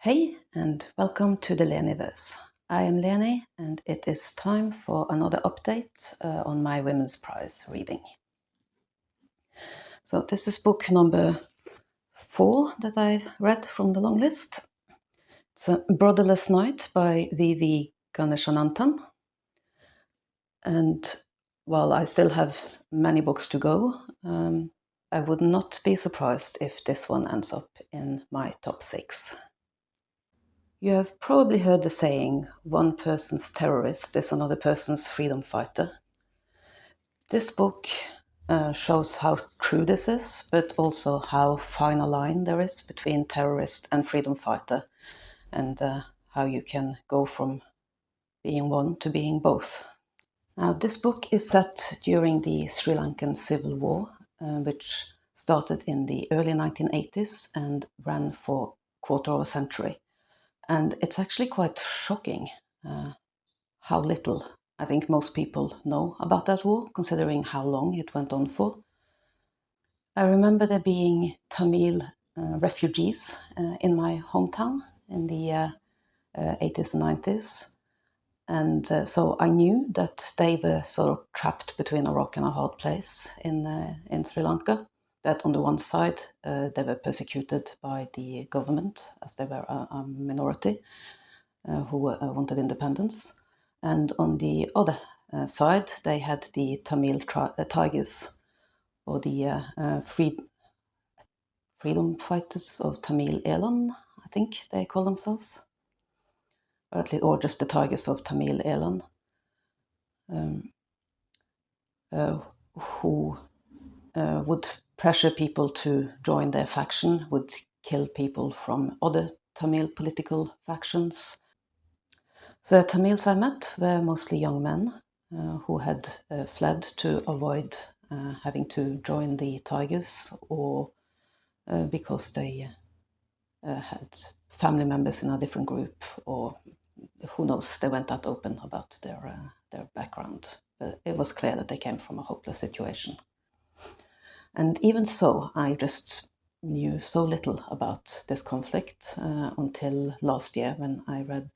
Hey, and welcome to the Leniverse. I am Leni, and it is time for another update on my Women's Prize reading. So this is book number 4 that I've read from the long list. It's a Brotherless Night by V.V. Ganeshananthan. And while I still have many books to go, I would not be surprised if this one ends up in my top 6. You have probably heard the saying, one person's terrorist is another person's freedom fighter. This book shows how true this is, but also how fine a line there is between terrorist and freedom fighter, and how you can go from being one to being both. Now, this book is set during the Sri Lankan Civil War, which started in the early 1980s and ran for a quarter of a century. And it's actually quite shocking how little I think most people know about that war, considering how long it went on for. I remember there being Tamil refugees in my hometown in the 80s and 90s. And so I knew that they were sort of trapped between a rock and a hard place in Sri Lanka. That on the one side, they were persecuted by the government as they were a minority who wanted independence. And on the other side, they had the Tamil Tigers, or the freedom fighters of Tamil Elan, I think they call themselves, or just the Tigers of Tamil Elan, who would pressure people to join their faction, would kill people from other Tamil political factions. The Tamils I met were mostly young men who had fled to avoid having to join the Tigers, or because they had family members in a different group, or who knows, they weren't that open about their background. But it was clear that they came from a hopeless situation. And even so, I just knew so little about this conflict until last year when I read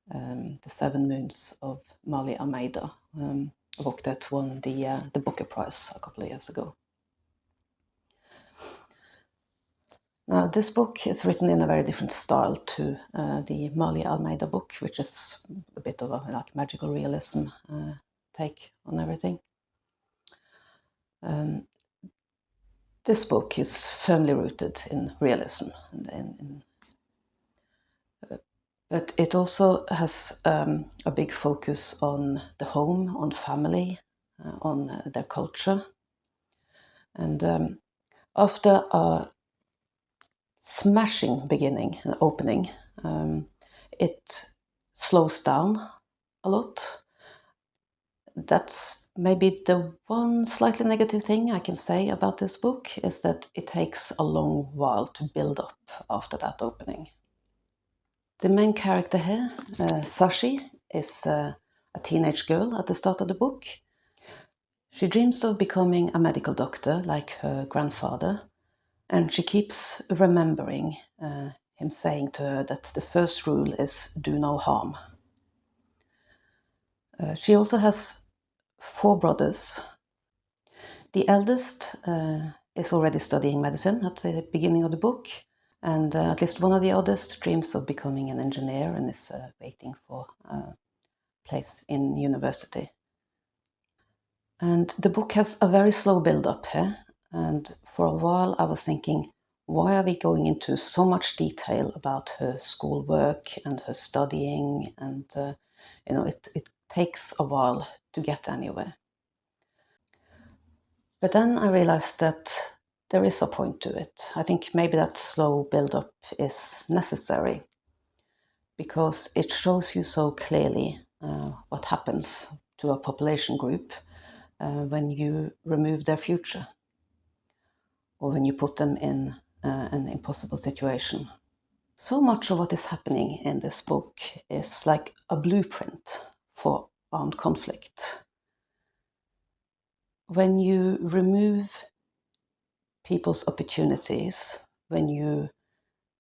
The Seven Moons of Mali Almeida, a book that won the Booker Prize a couple of years ago. Now, this book is written in a very different style to the Mali Almeida book, which is a bit of a magical realism take on everything. This book is firmly rooted in realism, but it also has a big focus on the home, on family, on their culture. And after a smashing beginning and opening, it slows down a lot. That's maybe the one slightly negative thing I can say about this book, is that it takes a long while to build up after that opening. The main character here, Sashi, is a teenage girl at the start of the book. She dreams of becoming a medical doctor like her grandfather, and she keeps remembering him saying to her that the first rule is do no harm. She also has 4 brothers. The eldest is already studying medicine at the beginning of the book, and at least one of the others dreams of becoming an engineer and is waiting for a place in university. And the book has a very slow build-up here, and for a while I was thinking, why are we going into so much detail about her schoolwork and her studying? And it takes a while to get anywhere. But then I realized that there is a point to it. I think maybe that slow build-up is necessary, because it shows you so clearly what happens to a population group when you remove their future, or when you put them in an impossible situation. So much of what is happening in this book is like a blueprint for armed conflict. When you remove people's opportunities, when you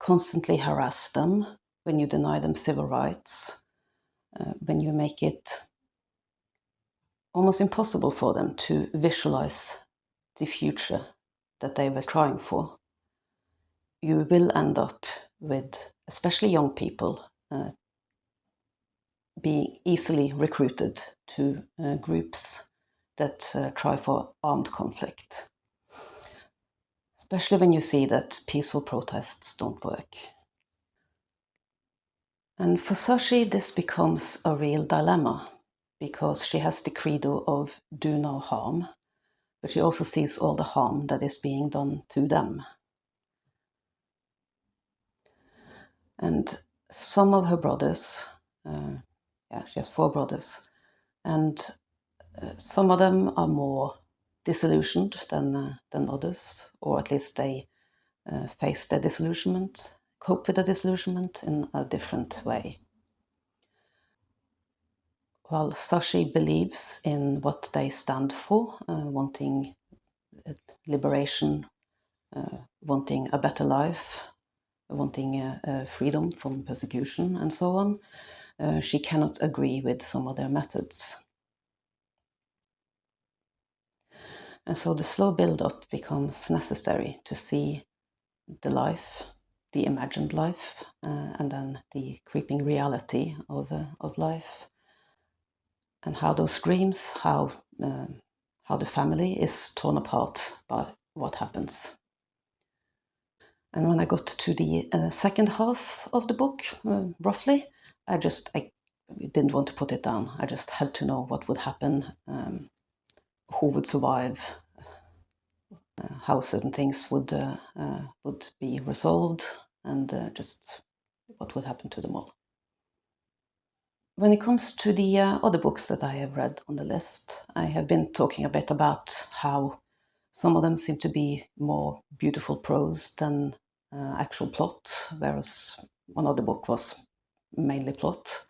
constantly harass them, when you deny them civil rights, when you make it almost impossible for them to visualize the future that they were trying for, you will end up with, especially young people, being easily recruited to groups that try for armed conflict, especially when you see that peaceful protests don't work. And for Sashi, this becomes a real dilemma, because she has the credo of do no harm, but she also sees all the harm that is being done to them. And some of her brothers, she has 4 brothers, and some of them are more disillusioned than others, or at least they face their disillusionment, cope with the disillusionment in a different way. While Sashi believes in what they stand for, wanting liberation, wanting a better life, wanting freedom from persecution and so on, she cannot agree with some of their methods. And so the slow build-up becomes necessary to see the life, the imagined life, and then the creeping reality of life, and how those dreams, how the family is torn apart by what happens. And when I got to the second half of the book, roughly, I didn't want to put it down. I just had to know what would happen, who would survive, how certain things would be resolved, and just what would happen to them all. When it comes to the other books that I have read on the list, I have been talking a bit about how some of them seem to be more beautiful prose than actual plot, whereas one other book was mainly plot.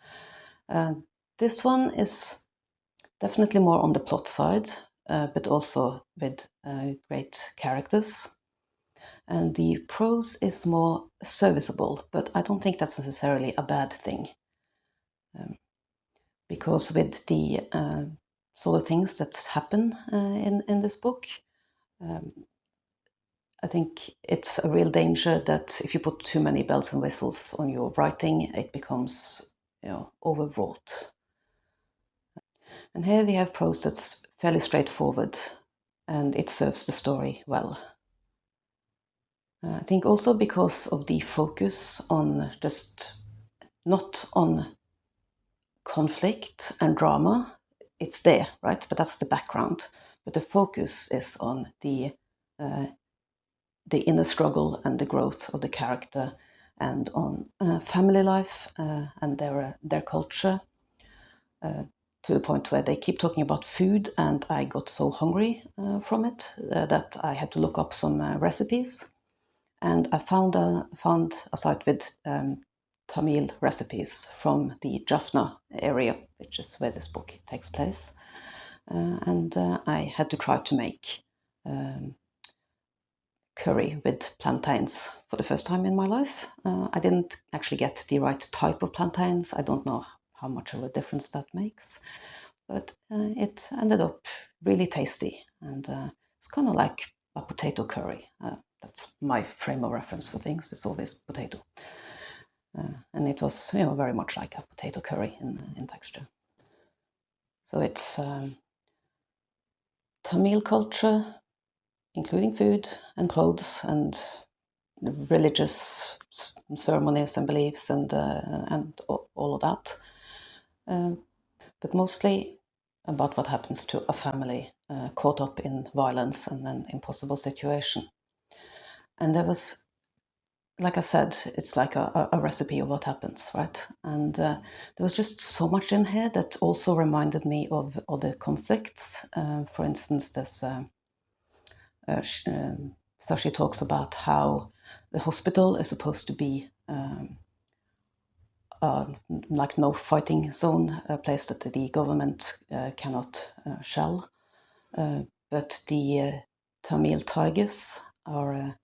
This one is definitely more on the plot side, but also with great characters. And the prose is more serviceable, but I don't think that's necessarily a bad thing. Because with the sort of things that happen in this book, I think it's a real danger that if you put too many bells and whistles on your writing, it becomes, overwrought. And here we have prose that's fairly straightforward, and it serves the story well. I think also because of the focus on just not on conflict and drama, it's there, right? But that's the background. But the focus is on the inner struggle and the growth of the character, and on family life and their culture, to the point where they keep talking about food, and I got so hungry from it that I had to look up some recipes, and I found a site with Tamil recipes from the Jaffna area, which is where this book takes place, and I had to try to make curry with plantains for the first time in my life. I didn't actually get the right type of plantains. I don't know how much of a difference that makes, but it ended up really tasty, and it's kind of like a potato curry. That's my frame of reference for things. It's always potato, and it was very much like a potato curry in texture. So it's Tamil culture, including food and clothes and religious ceremonies and beliefs and all of that, but mostly about what happens to a family caught up in violence and an impossible situation. And there was, like I said, it's like a recipe of what happens, right? And there was just so much in here that also reminded me of other conflicts. For instance, there's Sashi talks about how the hospital is supposed to be like no fighting zone, a place that the government cannot shell. But the Tamil tigers are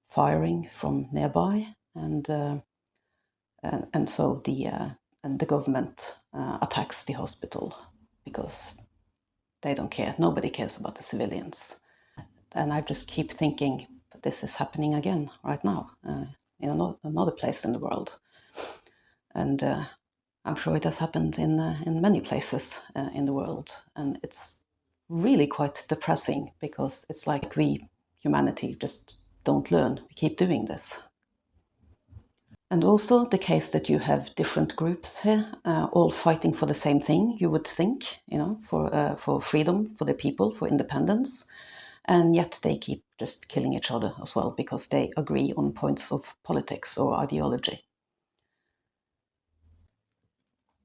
firing from nearby, and so the government attacks the hospital because they don't care. Nobody cares about the civilians. And I just keep thinking, this is happening again right now in another place in the world. And I'm sure it has happened in many places in the world. And it's really quite depressing because it's like we, humanity, just don't learn. We keep doing this. And also the case that you have different groups here, all fighting for the same thing, you would think, for freedom, for the people, for independence. And yet they keep just killing each other as well because they agree on points of politics or ideology.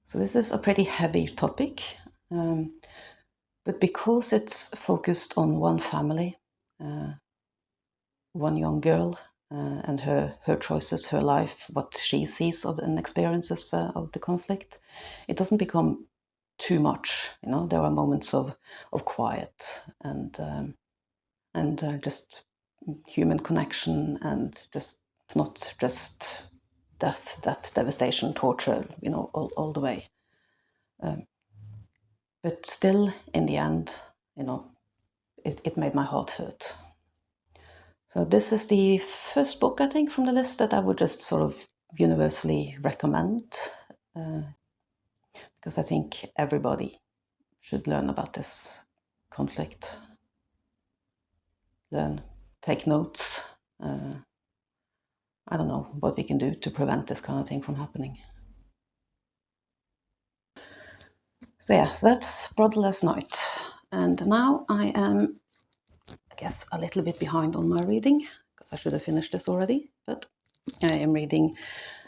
So this is a pretty heavy topic, but because it's focused on one family, one young girl, and her choices, her life, what she sees of and experiences of the conflict, it doesn't become too much. There are moments of quiet and just human connection, and just it's not just death, devastation, torture, all the way. But still, in the end, it made my heart hurt. So this is the first book, I think, from the list that I would just sort of universally recommend, because I think everybody should learn about this conflict. Take notes. I don't know what we can do to prevent this kind of thing from happening. So yes, that's Brotherless Night. And now I am, I guess, a little bit behind on my reading, because I should have finished this already, but I am reading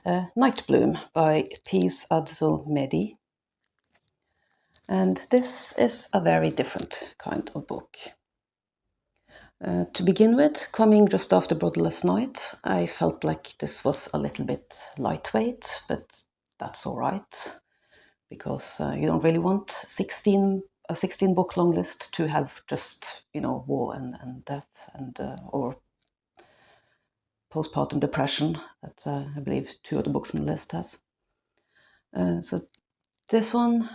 Nightbloom by Peace Adzo Mehdi. And this is a very different kind of book. To begin with, coming just after Brotherless Night, I felt like this was a little bit lightweight, but that's all right, because you don't really want a 16 book long list to have just, war and death and or postpartum depression that I believe 2 of the books on the list has. So this one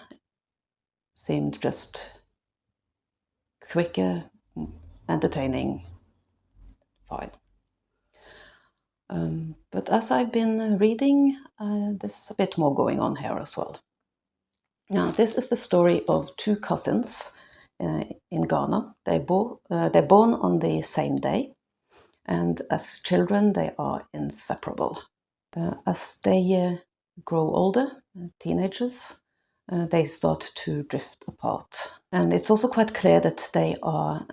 seemed just quicker, entertaining, fine. But as I've been reading, there's a bit more going on here as well. Now, this is the story of 2 cousins in Ghana. They're born on the same day, and as children, they are inseparable. As they grow older, teenagers, they start to drift apart. And it's also quite clear that they are,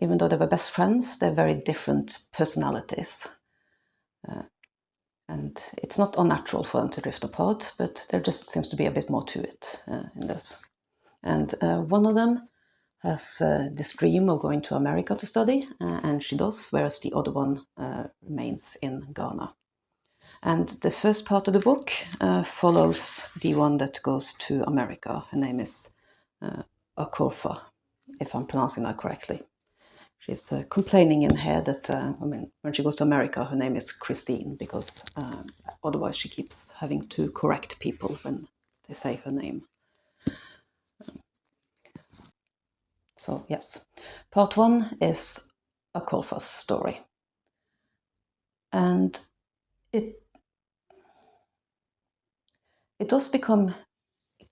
even though they were best friends, they're very different personalities. And it's not unnatural for them to drift apart, but there just seems to be a bit more to it in this. And one of them has this dream of going to America to study, and she does, whereas the other one remains in Ghana. And the first part of the book follows the one that goes to America. Her name is Akorfa, if I'm pronouncing that correctly. She's complaining in here that, when she goes to America, her name is Christine, because otherwise she keeps having to correct people when they say her name. So, yes. Part 1 is Akorfa's story. And it does become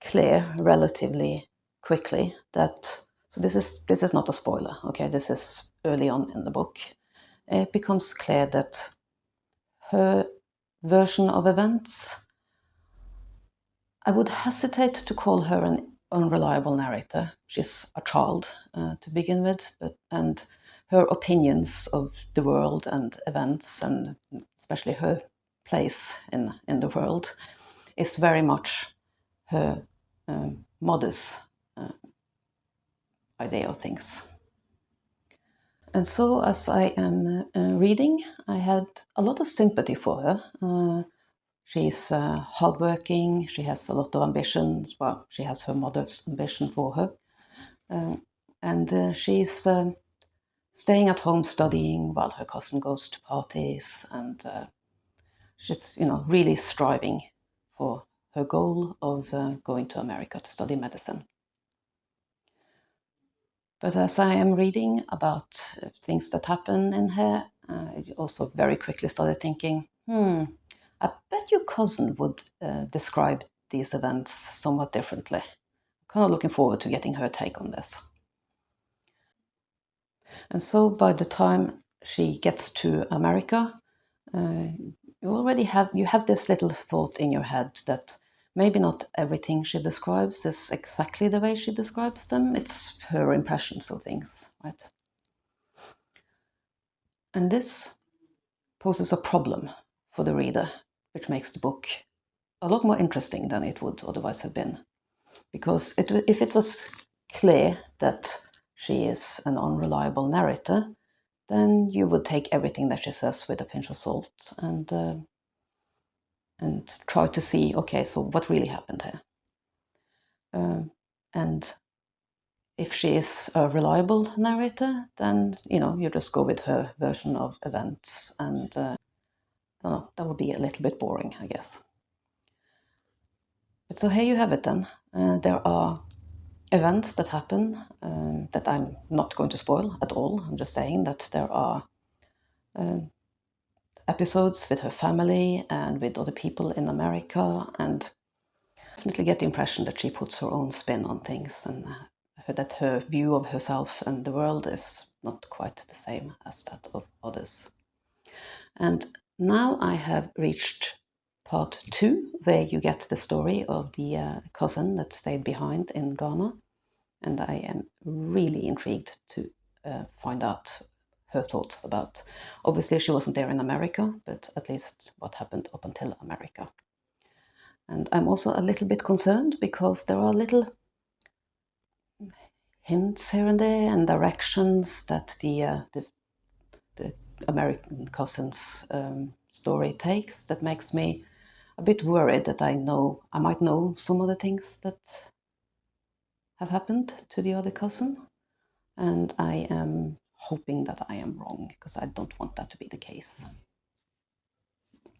clear relatively quickly that, so this is not a spoiler, okay? This is early on in the book. It becomes clear that her version of events, I would hesitate to call her an unreliable narrator. She's a child to begin with, and her opinions of the world and events, and especially her place in the world, is very much her mother's idea of things. And so, as I am reading, I had a lot of sympathy for her. She's hardworking, she has a lot of ambitions. Well, she has her mother's ambition for her. And she's staying at home studying while her cousin goes to parties. And she's, really striving for her goal of going to America to study medicine. But as I am reading about things that happen in here, I also very quickly started thinking, I bet your cousin would describe these events somewhat differently. Kind of looking forward to getting her take on this. And so by the time she gets to America, you have this little thought in your head that maybe not everything she describes is exactly the way she describes them. It's her impressions of things, right? And this poses a problem for the reader, which makes the book a lot more interesting than it would otherwise have been. Because if it was clear that she is an unreliable narrator, then you would take everything that she says with a pinch of salt and try to see, okay, so what really happened here? And if she is a reliable narrator, then you just go with her version of events, and I don't know, that would be a little bit boring, I guess. But so here you have it then. There are events that happen that I'm not going to spoil at all. I'm just saying that there are episodes with her family and with other people in America, and definitely get the impression that she puts her own spin on things, and that her view of herself and the world is not quite the same as that of others. And now I have reached part 2, where you get the story of the cousin that stayed behind in Ghana, and I am really intrigued to find out her thoughts about. Obviously, she wasn't there in America, but at least what happened up until America. And I'm also a little bit concerned because there are little hints here and there and directions that the American cousin's story takes that makes me a bit worried that I might know some of the things that have happened to the other cousin. And I am hoping that I am wrong, because I don't want that to be the case.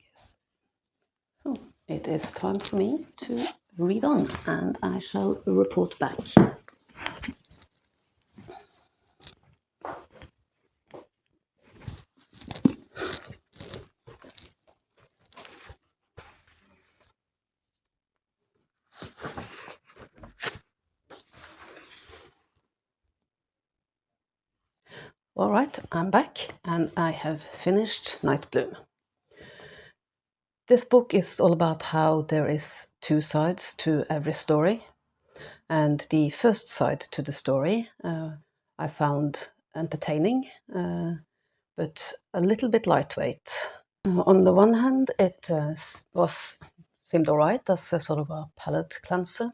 Yes. So it is time for me to read on, and I shall report back. All right, I'm back, and I have finished Nightbloom. This book is all about how there is 2 sides to every story. And the first side to the story I found entertaining, but a little bit lightweight. On the one hand, it seemed all right as a sort of a palate cleanser.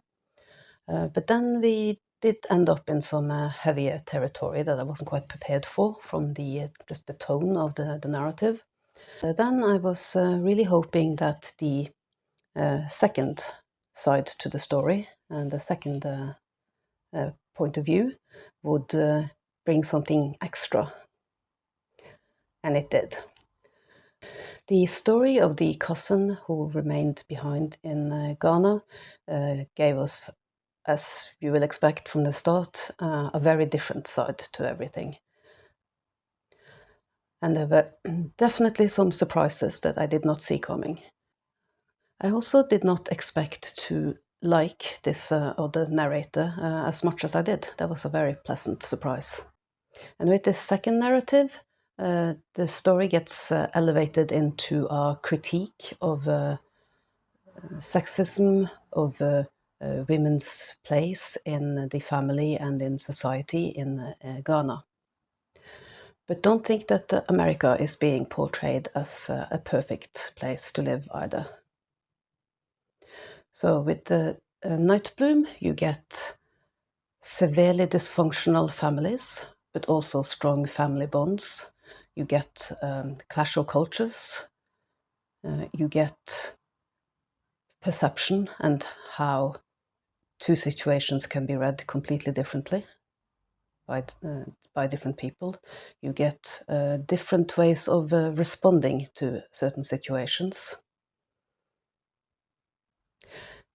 But then we did end up in some heavier territory that I wasn't quite prepared for from just the tone of the narrative. Then I was really hoping that the second side to the story and the second point of view would bring something extra. And it did. The story of the cousin who remained behind in Ghana gave us, as you will expect from the start, a very different side to everything. And there were definitely some surprises that I did not see coming. I also did not expect to like this other narrator as much as I did. That was a very pleasant surprise. And with this second narrative, the story gets elevated into a critique of sexism, of women's place in the family and in society in Ghana. But don't think that America is being portrayed as a perfect place to live either. So with the Nightbloom, you get severely dysfunctional families, but also strong family bonds. You get clash of cultures. You get perception and how 2 situations can be read completely differently. by different people. You get different ways of responding to certain situations.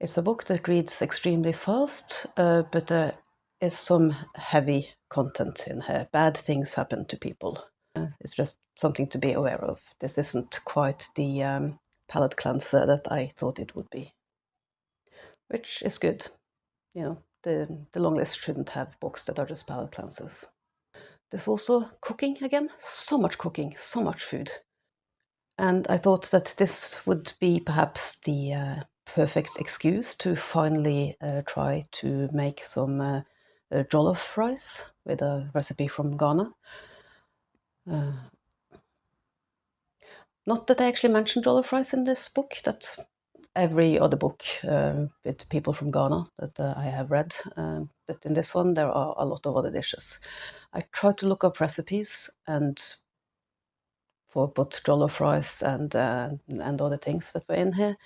It's a book that reads extremely fast, but there is some heavy content in here. Bad things happen to people. It's just something to be aware of. This isn't quite the palate cleanser that I thought it would be, which is good. You know, the long list shouldn't have books that are just palate cleansers. There's also cooking again. So much cooking, so much food. And I thought that this would be perhaps the perfect excuse to finally try to make some jollof rice with a recipe from Ghana. Not that I actually mentioned jollof rice in this book. That's every other book with people from Ghana that I have read. But in this one, there are a lot of other dishes. I tried to look up recipes and for both jollof rice and other things that were in here.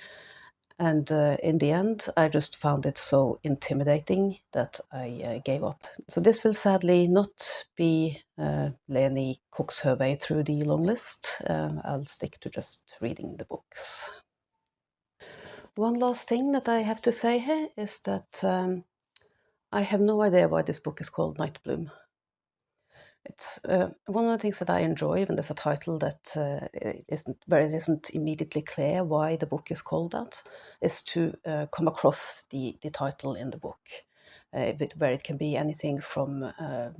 And in the end, I just found it so intimidating that I gave up. So this will sadly not be Leni cooks her way through the long list. I'll stick to just reading the books. One last thing that I have to say here is that I have no idea why this book is called Nightbloom. It's one of the things that I enjoy when there's a title that where it isn't immediately clear why the book is called that, is to come across the title in the book, where it can be anything from a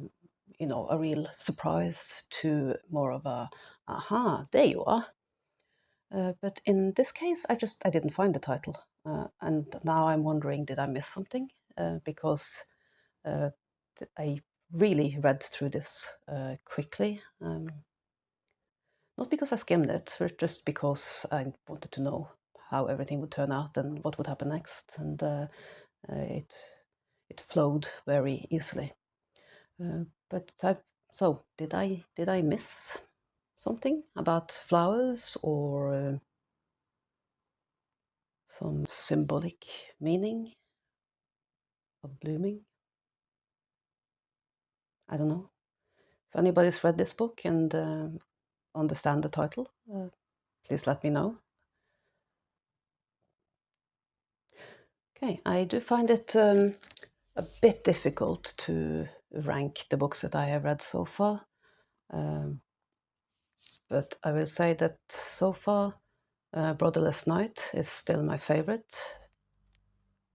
real surprise to more of a aha, there you are. But in this case, I didn't find the title, and now I'm wondering, did I miss something? Because I really read through this quickly. Not because I skimmed it, but just because I wanted to know how everything would turn out and what would happen next, and it flowed very easily. So did I miss something about flowers or some symbolic meaning of blooming? I don't know. If anybody's read this book and understand the title, please let me know. Okay, I do find it a bit difficult to rank the books that I have read so far. But I will say that so far, Brotherless Night is still my favorite.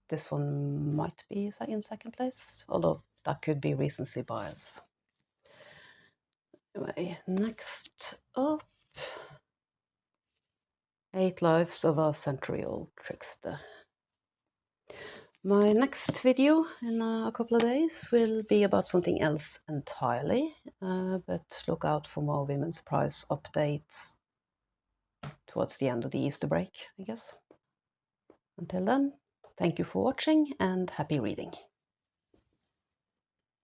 This one might be in second place, although that could be recency bias. Anyway, next up, 8 Lives of a Century-Old Trickster. My next video in a couple of days will be about something else entirely, but look out for more Women's Prize updates towards the end of the Easter break, I guess. Until then, thank you for watching and happy reading.